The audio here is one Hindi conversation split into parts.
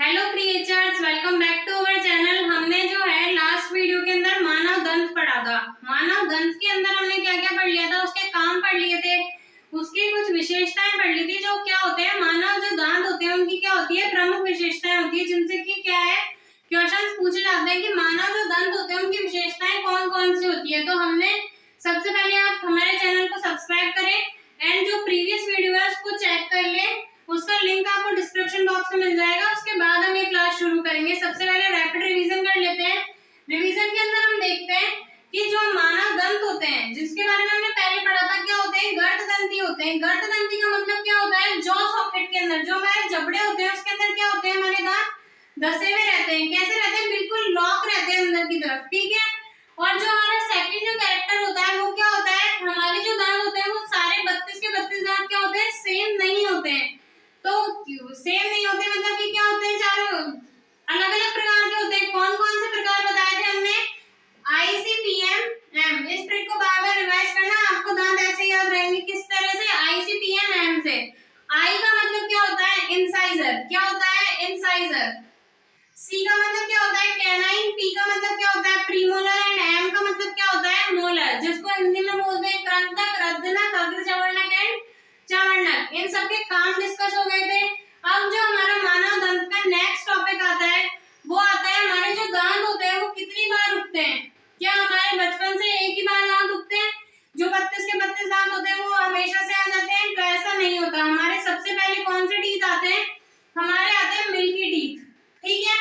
Hello creatures, welcome back to our channel. हमने जो है लास्ट वीडियो के अंदर मानव दंत पढ़ा था। मानव दंत के अंदर हमने क्या क्या पढ़ लिया था, उसके काम पढ़ लिए थे, उसकी कुछ विशेषताएं पढ़ ली थी। जो क्या होते हैं, मानव जो दांत होते हैं उनकी क्या होती है, प्रमुख विशेषताएं होती है, जिनसे कि क्या है क्वेश्चंस पूछे जाते हैं कि मानव जो दंत होते हैं उनकी विशेषताएं कौन कौन सी होती है। तो हमने सबसे पहले आप हमारे चैनल को सब्सक्राइब करें एंड जो प्रीवियस वीडियो है उसको चेक कर लें, उसका लिंक आपको डिस्क्रिप्शन बॉक्स में मिल जाएगा। उसके बाद हम ये क्लास शुरू करेंगे। सबसे पहले रैपिड रिवीजन कर लेते हैं। रिवीजन के अंदर हम देखते हैं कि जो मानव दंत होते हैं, जिसके बारे में हमने पहले पढ़ा था, क्या होते हैं, गर्तदंती होते हैं। गर्तदंती का मतलब क्या होता है, जॉ सॉकेट के अंदर जो हमारे जबड़े होते हैं उसके अंदर क्या होते हैं, हमारे दांत धसे हुए रहते हैं। कैसे रहते हैं, बिल्कुल लॉक रहते हैं अंदर की तरफ, ठीक है। और जो हमारा सेकंड जो कैरेक्टर होता है वो क्या होता है, हमारे जो दांत होते हैं वो सारे 32 के 32 दांत क्या होते हैं, सेम नहीं होते हैं। तो सेम नहीं होते मतलब कि क्या होते हैं, चारों अलग अलग प्रकार के होते हैं। कौन कौन से प्रकार बताए थे हमने, आईसीपीएम, इस ट्रिक को बार बार रिवाइज करना, आपको दांत ऐसे याद रहेंगे। किस तरह से, आईसीपीएम से। आई का मतलब क्या होता है, इंसाइजर, क्या होता है, इंसाइजर। सी का मतलब क्या होता है, कैनाइन। पी का मतलब क्या होता है, प्रीमोलर। एंड एम का मतलब क्या होता है, मोलर, जिसको हिंदी में बोलते हैं कृंतक, रद्दनक, अग्रचवर्णक एंड चवर्णक। इन सब के काम डिस्कस हो गए थे। अब जो हमारा मानव दंत का नेक्स्ट टॉपिक आता है वो आता है हमारे जो दांत होते हैं वो कितनी बार उगते हैं। क्या हमारे बचपन से एक ही बार दांत उगते हैं, जो 32 के 32 दांत होते हैं वो हमेशा से आ जाते हैं? तो ऐसा नहीं होता। हमारे सबसे पहले कौन से टीथ आते हैं, हमारे आते हैं मिल्की टीथ, ठीक है।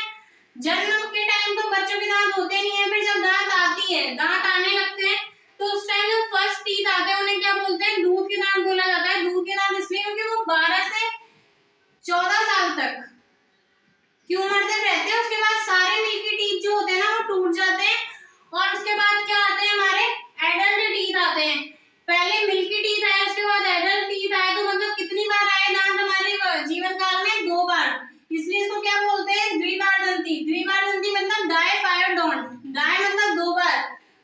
जन्म के टाइम तो बच्चों के दांत होते नहीं है, फिर जब दांत आती है, दांत आने लगते हैं, तो उस टाइम जो फर्स्ट टीथ आते हैं उन्हें क्या बोलते हैं, दूध के दांत बोला जाता है। दूध के दांत इसलिए क्योंकि वो 12 से 14 साल तक की उम्र तक रहते हैं। उसके बाद सारे मिल्की टीथ जो होते हैं ना वो टूट जाते हैं, और उसके बाद क्या आते हैं, हमारे एडल्ट टीथ आते हैं। पहले मिल्की टीथ आए, उसके बाद एडल्ट टीथ आए। तो मतलब कितनी बार आए दांत हमारे जीवन काल में, 2 बार। इसलिए इसको क्या बोलते हैं, द्विबार दंती। द्विबार दंती मतलब डाई फायर डॉन्ट, डाई मतलब 2 बार,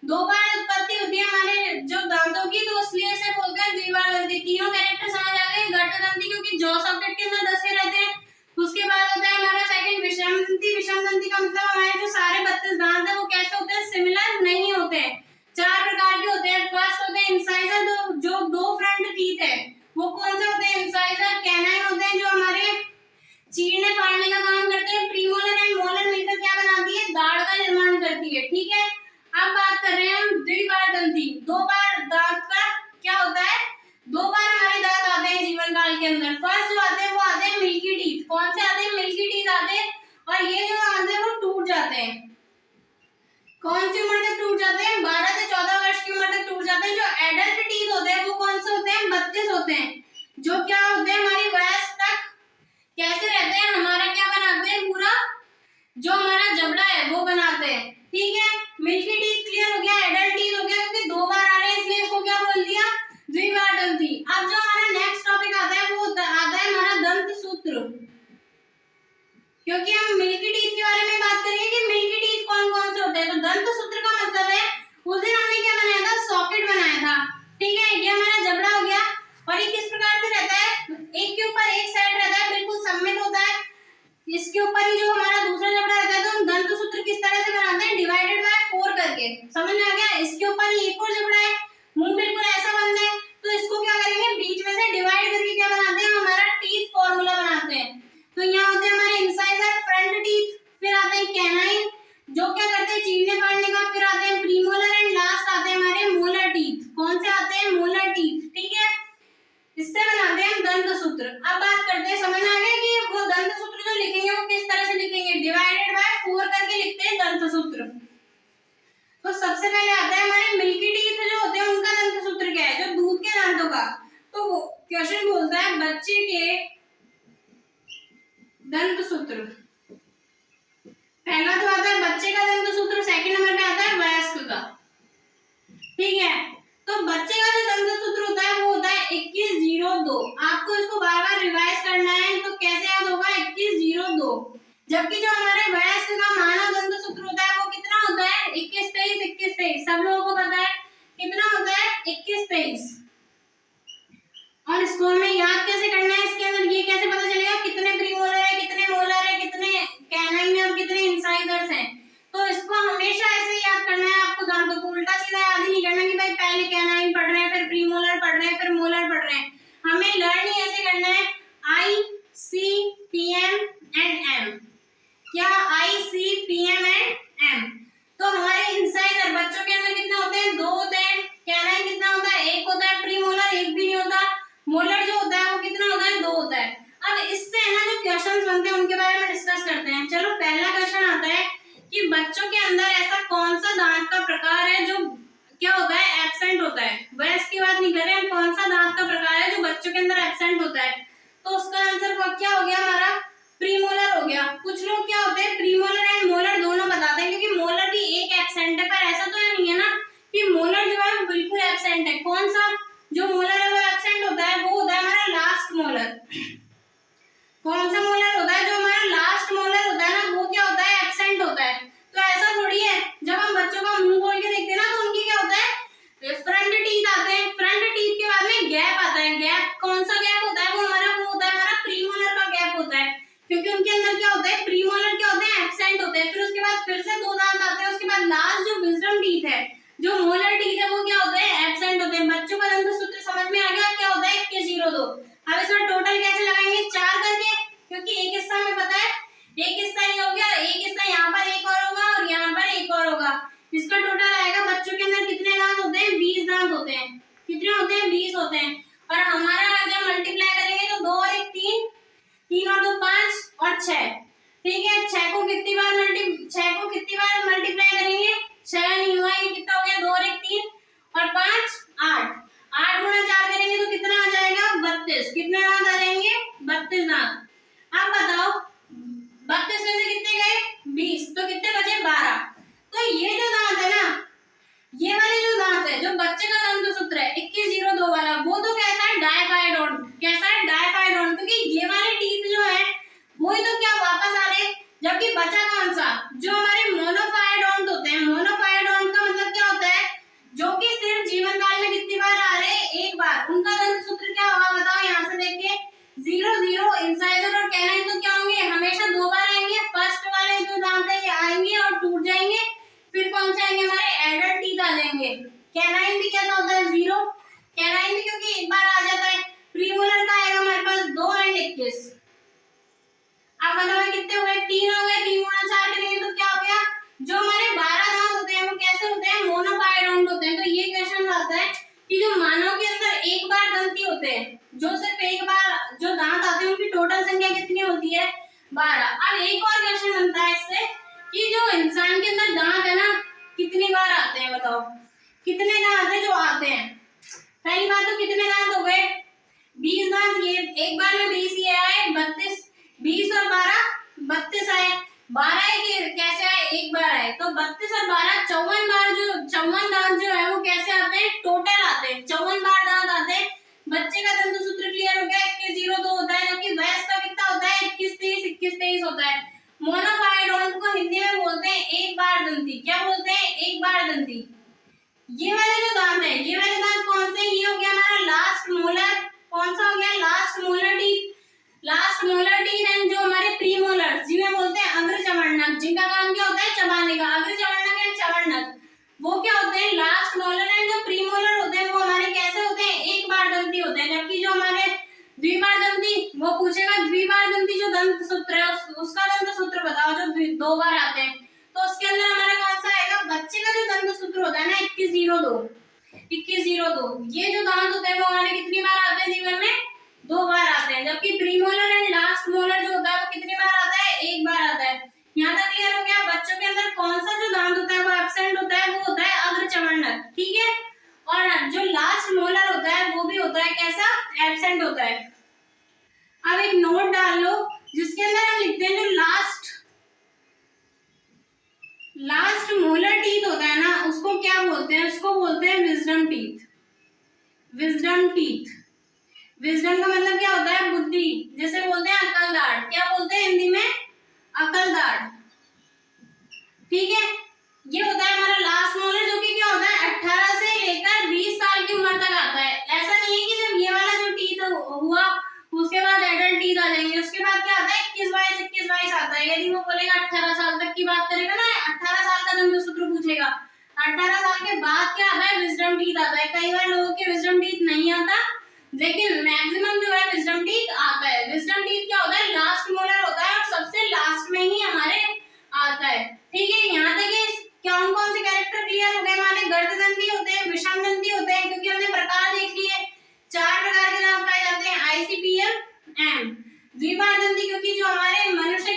2 बार उत्पत्ति होती है हमारे जो दांतों की, तो इसलिए इसे बोलते हैं द्विबार दंती। तीनों कैरेक्टर समझ आ गए। गर्तदंती क्योंकि जॉ सॉकेट के अंदर धसे रहते हैं। उसके बाद होता है हमारा सेकंड विषम दंती। विषम दंती का मतलब हमारे जो सारे 32 दांत है वो कैसे होते हैं, सिमिलर नहीं होते हैं। 4 प्रकार के होते हैं। फर्स्ट होते हैं इंसाइजर, जो 2 फ्रंट टीथ है वो कौन से होते हैं, इंसाइजर। कैनाइन होते हैं जो हमारे चीरने फाड़ने का काम करते हैं। प्रीमोलर एंड मोलर मिलकर क्या बनाती है, दाढ़ का निर्माण करती है, ठीक है। अब बात कर रहे हैं हम द्विबार दंती। 2 बार दांत का क्या होता है, 2 बार हमारे दांत आते हैं जीवन काल के अंदर। फर्स्ट जो आते हैं वो आते हैं मिल्की टीथ। कौन से आते हैं, मिल्की टीथ आते हैं। और ये जो आते हैं वो टूट जाते हैं। कौन सी उम्र तक टूट जाते हैं, 12 से 14 वर्ष की उम्र तक टूट जाते हैं। जो एडल्ट टीथ होते हैं वो कौन से होते हैं, 32 होते हैं, जो क्या होते हैं, हमारी वयस्क तक कैसे रहते हैं, हमारा क्या बनाते हैं, पूरा जो हमारा जबड़ा है वो बनाते हैं, ठीक है। मिल्की टीथ क्लियर हो गया, एडल्ट टीथ हो गया, क्योंकि 2 बार आ रहे हैं इसलिए इसको क्या बोल दिया, द्विबार दंती। अब जो हमारा नेक्स्ट टॉपिक आता है वो आता है हमारा दंत सूत्र। क्योंकि हम मिल्की टीथ के बारे में बात करेंगे कि मिल्की टीथ कौन कौन से होते हैं। तो दंत सूत्र का मतलब है, उस दिन हमने क्या बनाया था, सॉकेट बनाया था, ठीक है। ये हमारा जबड़ा हो गया, और ये किस प्रकार से रहता है, एक के ऊपर एक साइड रहता है, बिल्कुल सममित होता है। इसके ऊपर ही जो हमारा दूसरा जबड़ा रहता है, तो हम दंत सूत्र किस तरह से बनाते हैं, डिवाइडेड बाय 4 करके। समझ में आ गया। इसके ऊपर ही एक और जबड़ा है, मुंह बिल्कुल ऐसा बंद है, तो इसको क्या करेंगे, बीच में से डिवाइड करके क्या बनाते हैं, हमारा टीथ फॉर्मूला बनाते हैं। तो यहाँ होते हैं हमारे इंसाइजर, फ्रंट टीथ, फिर आते हैं कैनाइन जो क्या करते हैं, चीरने फाड़ने का, फिर आते हैं प्रीमोलर, एंड लास्ट आते हैं हमारे मोलर टीथ। कौन से आते हैं, मोलर टीथ, ठीक है। इससे बनाते हैं दंत सूत्र। अब बात करते हैं, समझ आ गया कि वो दंत सूत्र जो लिखेंगे वो किस तरह से लिखेंगे, डिवाइडेड बाय 4 करके लिखते हैं दंत सूत्र। तो सबसे पहले आता है हमारे मिल्की टीथ जो होते हैं उनका दंत सूत्र क्या है, जो दूध के दांतों का। तो क्वेश्चन बोलता है बच्चे के दंत सूत्र। पहला तो आता है बच्चे का दंत सूत्र, सेकंड नंबर पे आता है वयस्क का, ठीक है। तो बच्चे का जो दंत सूत्र होता है वो होता है 2102। आपको इसको बार बार रिवाइज करना है, तो कैसे याद होगा, 2102। जबकि जो हमारे वयस्क का मानव दंत सूत्र होता है वो कितना होता है, 2123, 2123। सब लोगों को पता है कितना होता है, 2123। और इसको हमें याद कैसे करना है, इसके अंदर ये कैसे पता चलेगा कितने प्रीमोलर है, कितने मोलर है, कितने बारे में डिस्कस करते हैं। चलो पहला क्वेश्चन आता है कि बच्चों के अंदर ऐसा कौन सा दांत का प्रकार है जो क्या होता है, एब्सेंट होता है। वयस की बात नहीं कर रहे हम, कौन सा दांत का प्रकार है जो बच्चों के अंदर एब्सेंट होता है। तो उसका आंसर क्या हो गया हमारा, प्रीमोलर हो गया। कुछ लोग क्या होते हैं प्रीमोलर एंड मोलर दोनों बताते हैं, क्योंकि मोलर भी एक एब्सेंट है, पर ऐसा तो नहीं है ना कि मोलर जो है बिल्कुल एब्सेंट है। कौन सा जो मोलर है वो एब्सेंट होता है, वो होता है हमारा लास्ट मोलर। कौन सा मोलर होता है, जो हमारा लास्ट मोलर होता है ना, वो क्या होता है, एब्सेंट होता है। तो ऐसा थोड़ी है, जब हम बच्चों का मुंह खोल के देखते हैं ना तो उनकी क्या होता है, फ्रंट टीथ आते हैं, फ्रंट टीथ के बाद में गैप आता है। गैप कौन सा गैप होता है, वो होता है हमारा प्रीमोलर का गैप होता है, क्योंकि उनके अंदर क्या होता है, प्रीमोलर क्या होते हैं, एब्सेंट होते हैं। फिर उसके बाद फिर से दो दांत आते हैं, उसके बाद लास्ट जो विजडम टीथ है, जो मोलर टीथ है, वो क्या होते हैं, एब्सेंट होते हैं। बच्चों का दंत सूत्र समझ में आ गया, क्या होता है 2102। अब इसमें टोटल कैसे लगाएंगे, 4 करके, क्योंकि एक हिस्सा में पता है, एक हिस्सा ये हो गया, एक हिस्सा यहाँ पर एक और होगा और यहाँ पर एक और होगा। इसका टोटल आएगा, बच्चों के अंदर कितने दांत होते हैं, 20 दांत होते हैं। कितने होते हैं, 20 होते हैं। और हमारा जब मल्टीप्लाई करेंगे तो 2 और 1 3, 3 और 2 5 और 6, ठीक है। 6 को कितनी बार मल्टीप्लाई करेंगे, 6 नहीं हुआ, ये कितना हो गया, 2 और 1 3 और 5 8, 8 गुणा 4 करेंगे तो कितना आ जाएगा, 32। कितने दांत आ जाएंगे, 32 दांत। अब बताओ 32 में से कितने गए, 20, तो कितने बचे, 12। तो ये जो दांत है ना, ये वाले जो दांत है, जो बच्चे का दंत सूत्र है 2102 वाला, वो तो कैसा है, डायफाइडोंट। कैसा है, डायफाइडोंट, क्योंकि ये वाले टीथ जो है वही तो क्या वापस आ रहे, जबकि बचा कौन सा, जो हमारे मोनोफाइडोंट होते हैं। मोनोफाइडोंट का मतलब क्या होता है, जो कि सिर्फ जीवन काल में कितनी बार आ रहे हैं, एक बार। उनका दंत सूत्र क्या होगा बताओ, यहाँ से देख के 0 0 इंसाइजर और कैनाइन तो क्या होंगे, हमेशा 2 बार आएंगे। फर्स्ट वाले जो दांत है ये आएंगे और टूट जाएंगे, फिर कौन से आएंगे, हमारे एडल्ट टीथ आ जाएंगे। कैनाइन भी कैसा होता है, 0। कैनाइन भी क्योंकि एक बार आ जाता है। प्रीमोलर का आएगा हमारे पास 2 और 21। अब बताओ कितने हुए, 3 हो गए। 3 गुणा 4 करेंगे तो क्या हो गया, जो हमारे 12 दांत होते हैं वो कैसे होते हैं, मोनोफाइडोंट होते हैं। तो ये क्वेश्चन आता है कि जो मानव के अंदर एक बार दंती होते हैं, जो सिर्फ एक बार जो दांत आते हैं, उनकी टोटल संख्या कितनी होती है, 12। अब एक और क्वेश्चन बनता है इससे कि जो इंसान के अंदर दांत है ना, कितनी बार आते हैं, बताओ कितने दांत है जो आते हैं। पहली बात तो कितने दांत हो गए, 20 दांत। ये एक बार में 20 ये आए, 32, 20 और 12 32 आए। 12 कैसे आए, एक बार आए, तो 32 और 12 54 बार। जो 54 दांत जो है वो कैसे आते हैं, टोटल आते हैं, 54 बार दांत आते हैं। बच्चे का दंत सूत्र क्लियर हो गया, 2102 होता है, जबकि वयस्क का कितना होता है, 21 23 होता है। मोनोफाइडोंट को हिंदी में बोलते हैं एक बार दंती। क्या बोलते हैं, एक बार दंती। ये वाले जो दांत है, ये वाले दांत कौन से, ये हो गया हमारा लास्ट मोलर। कौन सा हो गया, last molar teeth. Last molar teeth and जो हमारे प्रीमोलर, जिन्हें बोलते हैं अग्र चवर्णक, जिनका काम क्या होता है, चबाने का। अग्र चवर्णक एंड चवर्णक वो क्या होते हैं, लास्ट मोलर एंड जो प्रीमोलर होते हैं वो हमारे कैसे होते हैं, एक बार दंती होते हैं। जबकि जो हमारे द्विबार दंती, वो पूछेगा द्विबार दंती जो दंत सूत्र है उसका दंत सूत्र बताओ, जो 2 बार आते हैं। तो उसके अंदर हमारा कौन सा आएगा, बच्चे का जो दंत सूत्र होता है ना, 2102। 2102 ये जो दांत होते हैं वो हमारे कितनी बार आते हैं जीवन में, 2 बार आते हैं। जबकि प्रीमोलर एंड लास्ट मोलर जो होता है वो कितनी बार आता है, एक बार आता है। यहाँ तक क्लियर हो गया। बच्चों के अंदर कौन सा जो दांत होता है वो एब्सेंट होता है, वो होता है अग्र चवर्णक, ठीक है। और जो लास्ट मोलर होता है वो भी होता है कैसा, एब्सेंट होता है। अब एक नोट डाल लो जिसके अंदर हम लिखते हैं जो लास्ट मोलर टीथ होता है ना, उसको क्या बोलते हैं, उसको बोलते हैं wisdom teeth. Wisdom teeth, wisdom का मतलब क्या होता है, बुद्धि। जैसे बोलते हैं अकल दाढ़, क्या बोलते हैं हिंदी में, अकल दाढ़, ठीक है। ये होता है हमारा लास्ट मोलर, जो कि क्या होता है 18 से लेकर 20 साल की उम्र तक आता है। ऐसा नहीं है कि जब ये वाला जो टीथ हुआ उसके बाद एडल्ट टीथ आ जाएंगे। उसके बाद क्या आता है 21 22 आता है। यदि वो बोलेगा 18 साल तक की बात करेगा ना, 18 साल का दंत सूत्र पूछेगा, 18 साल के बाद क्या आता है, विजडम टीथ आता है। कई बार लोगों के विजडम टीथ नहीं आता, लेकिन मैक्सिमम जो है विजडम टीथ आता है। विजडम टीथ क्या होता है, लास्ट मोलर होता है और सबसे लास्ट में ही हमारे आता है, ठीक है। यहाँ तक कौन कौन से कैरेक्टर क्लियर हो गए हमारे, गर्ददंती होते हैं, विषम दंती होते हैं, क्योंकि हमने प्रकार देख लिए 4 प्रकार के दांत पाए जाते हैं, ICPM एंड द्विबार दंती, क्योंकि जो हमारे मनुष्य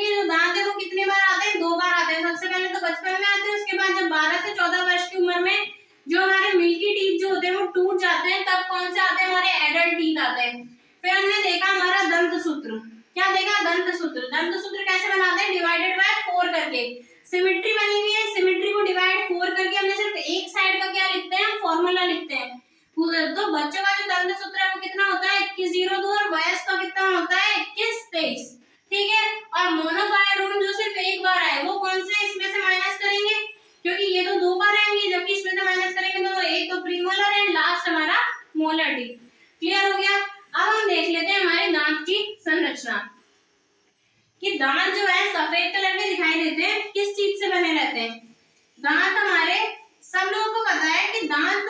दंत सूत्र कैसे बनाते हैं, डिवाइडेड बाय 4 करके। सिमेट्री बनी हुई है, सिमेट्री को डिवाइड 4 करके हमने सिर्फ एक साइड का क्या लिखते हैं, फॉर्मूला लिखते हैं। तो बच्चों का जो दंत सूत्र है वो कितना होता है, 2102, और वयस्क का कितना होता है, 2123। ठीक है, और मोनोफाइल रूम जो सिर्फ एक बार आए वो कौन से, इसमें से माइनस करेंगे, क्योंकि ये तो 2 बार आएंगे, जबकि इसमें से माइनस करेंगे तो एक तो प्रीमोलर एंड लास्ट हमारा मोलर डी। क्लियर हो गया। अब हम देख लेते हैं हमारे दांत की संरचना, कि दांत जो है सफेद कलर के दिखाई देते हैं, किस चीज से बने रहते हैं। दांत हमारे सब लोगों को पता है कि दांत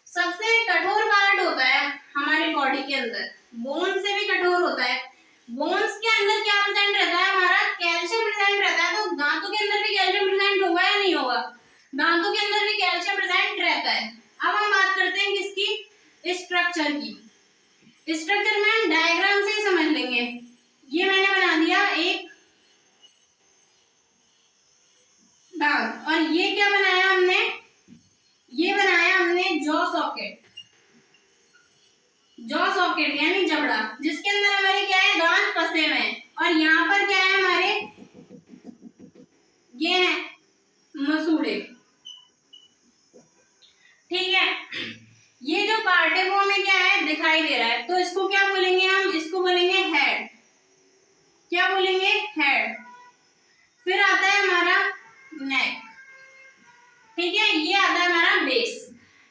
सबसे कठोर पार्ट होता है हमारे बॉडी के अंदर, बोन से भी कठोर होता है। बोन्स के अंदर क्या प्रेजेंट रहता है, हमारा कैल्शियम प्रेजेंट रहता है। तो दांतों के अंदर भी कैल्शियम प्रेजेंट होगा या नहीं होगा, दांतों के अंदर भी कैल्शियम प्रेजेंट रहता है। अब हम बात करते हैं किसकी, स्ट्रक्चर की। स्ट्रक्चर में हम डायग्राम से ही समझ लेंगे। ये मैंने बना दिया एक दांत, और ये क्या बनाया हमने, ये बनाया हमने जॉ सॉकेट। जॉ सॉकेट यानी जबड़ा, जिसके अंदर हमारे क्या है, दांत फंसे हुए हैं। और यहाँ पर क्या है हमारे, ये है मसूड़े। ठीक है, ये जो पार्ट है वो हमें क्या है, दिखाई दे रहा है, तो इसको क्या बोलेंगे हम, इसको बोलेंगे हेड। क्या बोलेंगे, हेड। फिर आता है हमारा नेक। ठीक है, ये आता है हमारा बेस।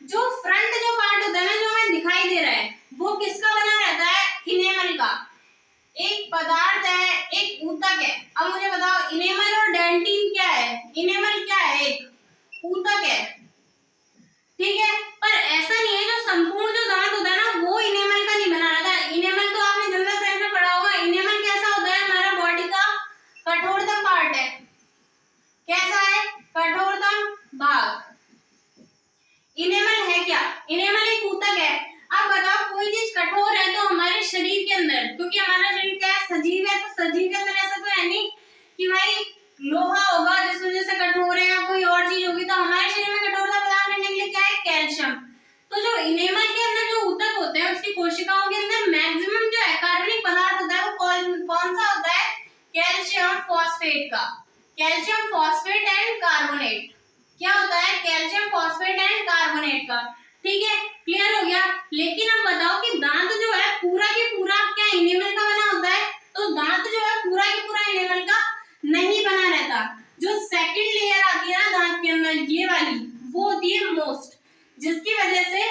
जो फ्रंट जो पार्ट होता है ना, जो हमें दिखाई दे रहा है, वो किसका बना रहता है, इनेमल का। एक पदार्थ है, एक ऊतक है। अब मुझे बताओ इनेमल और डेंटिन क्या है, इनेमल क्या है, एक ऊतक है। ठीक है, पर ऐसा नहीं है जो संपूर्ण जो दांत होता है ना वो इनेमल का नहीं बना रहता। इनेमल तो आपने जनरल साइंस में पढ़ा होगा। इनेमल कैसा होता है, हमारा बॉडी का कठोरतम पार्ट है। कैसा है, कठोरतम भाग। इनेमल है क्या, इनेमल एक ऊतक है। अब बताओ कोई चीज कठोर है तो हमारे शरीर के अंदर, क्योंकि हमारा शरीर क्या है, सजीव है, तो सजीव के अंदर ऐसा तो है नहीं कि भाई लोहा होगा जिस वजह से कठोर है, या कोई और चीज होगी। तो हमारे शरीर में कठोरता प्रदान करने के लिए क्या है, कैल्शियम। तो जो इनेमल के अंदर जो ऊतक होते हैं उसकी कोशिकाओं के अंदर मैक्सिमम जो है कार्बनिक पदार्थ होता है, वो कौन सा होता है, कैल्शियम फॉस्फेट का। Calcium phosphate and carbonate. क्या होता है, कैल्शियम फॉस्फेट एंड कार्बोनेट का। ठीक है, क्लियर हो गया। लेकिन अब बताओ कि दांत जो है पूरा की पूरा क्या इनेमल का बना होता है, तो दांत जो है पूरा की पूरा इनेमल का नहीं बना रहता। जो सेकंड लेयर आती है ना दांत के अंदर, ये वाली, वो होती है मोस्ट, जिसकी वजह से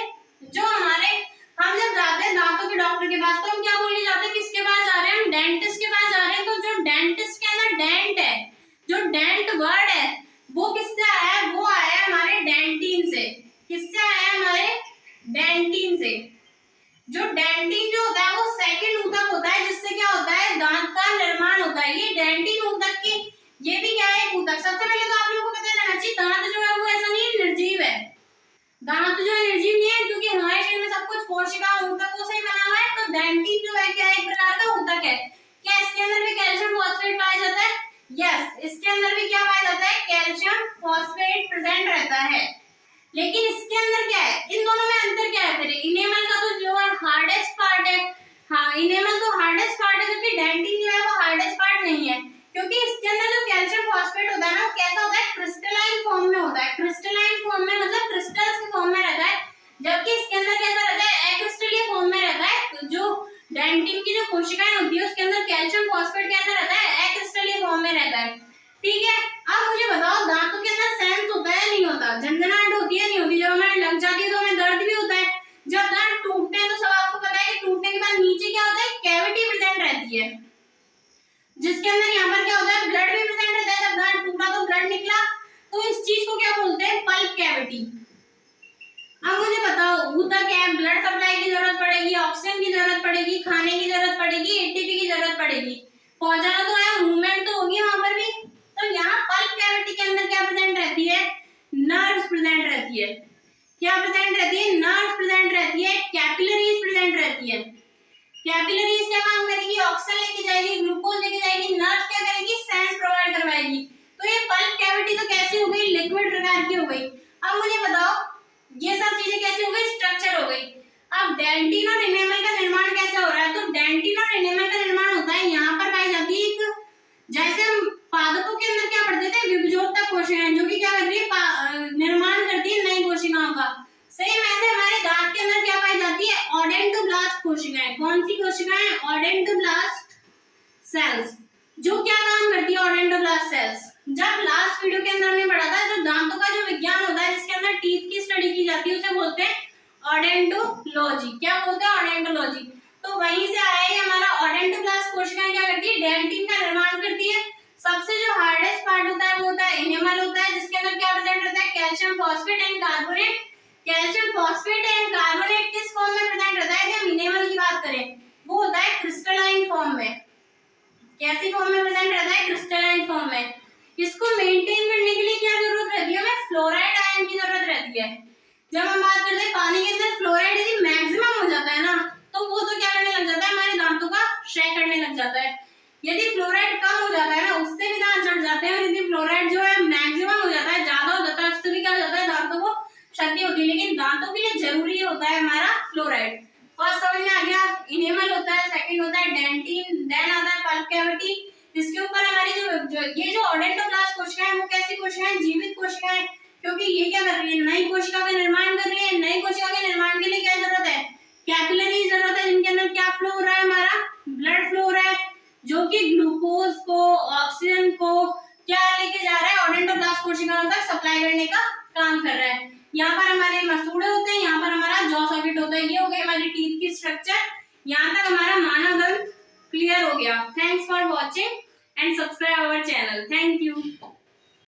जो हमारे, हम जब जाते हैं दांतों के डॉक्टर के पास, तो हम क्या बोलने जाते हैं, किसके पास जा रहे हैं, हम डेंटिस्ट के पास जा रहे हैं। तो जो डेंटिस्ट के अंदर डेंट है, जो डेंट वर्ड है, वो किससे आया है, वो आया है हमारे डेंटिन से। किससे आया है, हमारे डेंटिन से। जो डेंटिन जो होता है वो सेकंड ऊतक होता है, जिससे क्या होता है, दांत का निर्माण होता है। ये डेंटिन ऊतक की, ये भी क्या है, एक ऊतक। सबसे पहले तो आप लोगों को पता रहना चाहिए दांत जो है वो ऐसा नहीं है, निर्जीव है। दांत जो है निर्जीव नहीं है, क्योंकि हमारे शरीर में सब कुछ कोशिका ऊतकों से ही बना हुआ है। तो डेंटिन जो है क्या है, एक प्रकार का ऊतक है। क्या इसके अंदर भी कैल्शियम फॉस्फेट पाया जाता है, यस, इसके अंदर भी क्या पाया जाता है, कैल्शियम फॉस्फेट प्रेजेंट रहता है। लेकिन इसके अंदर क्या है, इन दोनों में अंतर क्या है, फिर इनेमल का तो जो है हार्डेस्ट पार्ट है, हाँ इनेमल तो हार्डेस्ट पार्ट है, जबकि डेंटिन जो है वो हार्डेस्ट पार्ट नहीं है। क्योंकि इसके अंदर जो कैल्शियम फॉस्फेट होता है ना, वो कैसा होता है, क्रिस्टलाइन फॉर्म में होता है। क्रिस्टलाइन फॉर्म में मतलब क्रिस्टल्स के फॉर्म में रहता है, जबकि इसके अंदर कैसा रहता है, एक्रिस्टलीय फॉर्म में रहता है। तो जो डेंटिन की जो कोशिकाएं होती है उसके अंदर कैल्शियम फॉस्फेट कैसा रहता है, एक्रिस्टलीय फॉर्म में रहता है। ठीक है, अब मुझे बताओ दांतों के अंदर सेंस होता है, नहीं होता, झंझनाहट होती है, नहीं होती। जब हमें लग जाती है तो हमें दर्द भी होता है। जब दांत टूटते हैं तो सब आपको पता है कि टूटने के बाद नीचे क्या होता है, कैविटी प्रेजेंट रहती है, जिसके अंदर यहाँ पर क्या होता है, ब्लड भी प्रेजेंट रहता है। जब दांत टूटा तो ब्लड निकला, तो इस चीज को क्या बोलते हैं, पल्प कैविटी। अब मुझे बताओ ऊतक है, ब्लड सप्लाई की जरूरत पड़ेगी, ऑक्सीजन की जरूरत पड़ेगी, खाने की जरूरत पड़ेगी, एटीपी की जरूरत पड़ेगी, पहुंचाना तो है, मूवमेंट तो होगी वहां पर भी। तो यहाँ पल्प कैविटी के अंदर क्या प्रेजेंट रहती है, नर्व्स प्रेजेंट रहती है। क्या प्रेजेंट रहती है, नर्व्स प्रेजेंट रहती है, कैपिलरीज प्रेजेंट रहती है। कैपिलरीज क्या काम करेगी, ऑक्सीजन लेके जाएगी, ग्लूकोज लेके जाएगी। नर्व क्या करेगी, सेंस प्रोवाइड करवाएगी। तो ये पल्प कैविटी तो कैसी हो गई, लिक्विड प्रकार की हो गई। अब मुझे बताओ ये सब चीजें कैसी हो गई, स्ट्रक्चर हो गई। अब डेंटिन और इनेमल का निर्माण कैसे हो रहा है, तो डेंटिन और इनेमल का निर्माण होता है, यहाँ पर पाई जाती कोशिकाएं जो कि क्या करती है, निर्माण करती है नई कोशिकाओं का। सेम ऐसे हमारे दांत के अंदर क्या पाई जाती है, ओडेंटोब्लास्ट कोशिकाएं। कौन सी कोशिकाएं, ओडेंटोब्लास्ट सेल्स। जो क्या काम करती है ओडेंटोब्लास्ट सेल्स, जब लास्ट वीडियो के अंदर हमने पढ़ा था जो दांतों का जो विज्ञान होता है जिसके अंदर टीथ की स्टडी की जाती है उसे बोलते हैं ओडेंटोलॉजी। क्या बोलते हैं, ओडेंटोलॉजी। तो वहीं से आया है हमारा ओडेंटोब्लास्ट कोशिकाएं क्या करती है, डेंटिन का निर्माण करती है। सबसे जो हार्डेस्ट पार्ट होता है वो होता है इनेमल होता है, जिसके अंदर क्या प्रेजेंट रहता है, calcium phosphate and carbonate. Calcium phosphate and carbonate किस फॉर्म में प्रेजेंट रहता है, जब इनेमल की बात करें वो होता है क्रिस्टलाइन फॉर्म में। कैसी फॉर्म में प्रेजेंट रहता है, क्रिस्टलाइन फॉर्म में। इसको मेंटेन करने के लिए क्या जरूरत रहती है, हमें फ्लोराइड आयन की जरूरत रहती है। जब हम बात करते हैं पानी के अंदर फ्लोराइड यदि मैक्सिमम हो जाता है ना तो वो तो क्या करने लग जाता है, हमारे दांतों का क्षय करने लग जाता है। यदि फ्लोराइड कम हो जाता है ना उससे भी दांत झड़ जाते हैं, और यदि फ्लोराइड जो है मैक्सिमम हो जाता है, ज्यादा हो जाता है, उससे भी क्या हो जाता है, दांतों को क्षति होती है। लेकिन दांतों के लिए जरूरी होता है हमारा फ्लोराइड। फर्स्ट समझ में आ गया, इनेमल होता है, सेकंड होता है डेंटिन, देन आता है पल्प कैविटी। इसके ऊपर हमारी ये जो ओडेंटोब्लास्ट कोशिकाएं वो कैसी कोशिकाएं, जीवित कोशिकाएं, क्योंकि ये क्या कर रही है, नई कोशिका का निर्माण कर रही है। नई कोशिका के निर्माण के लिए क्या जरूरत है, कैपिलरी जरूरत है, जिनके अंदर क्या फ्लो हो रहा है, हमारा ब्लड फ्लो हो रहा है, जो कि ग्लूकोज को, ऑक्सीजन को क्या लेके जा रहा है, ओडेंटोब्लास्ट कोशिकाओं तक सप्लाई करने का काम कर रहा है। यहाँ पर हमारे मसूड़े होते हैं, यहाँ पर हमारा जॉ सॉकेट होता है। ये हो गई हमारी टीथ की स्ट्रक्चर। यहाँ तक हमारा मानव दंत क्लियर हो गया। Thanks for watching and subscribe our channel. Thank you.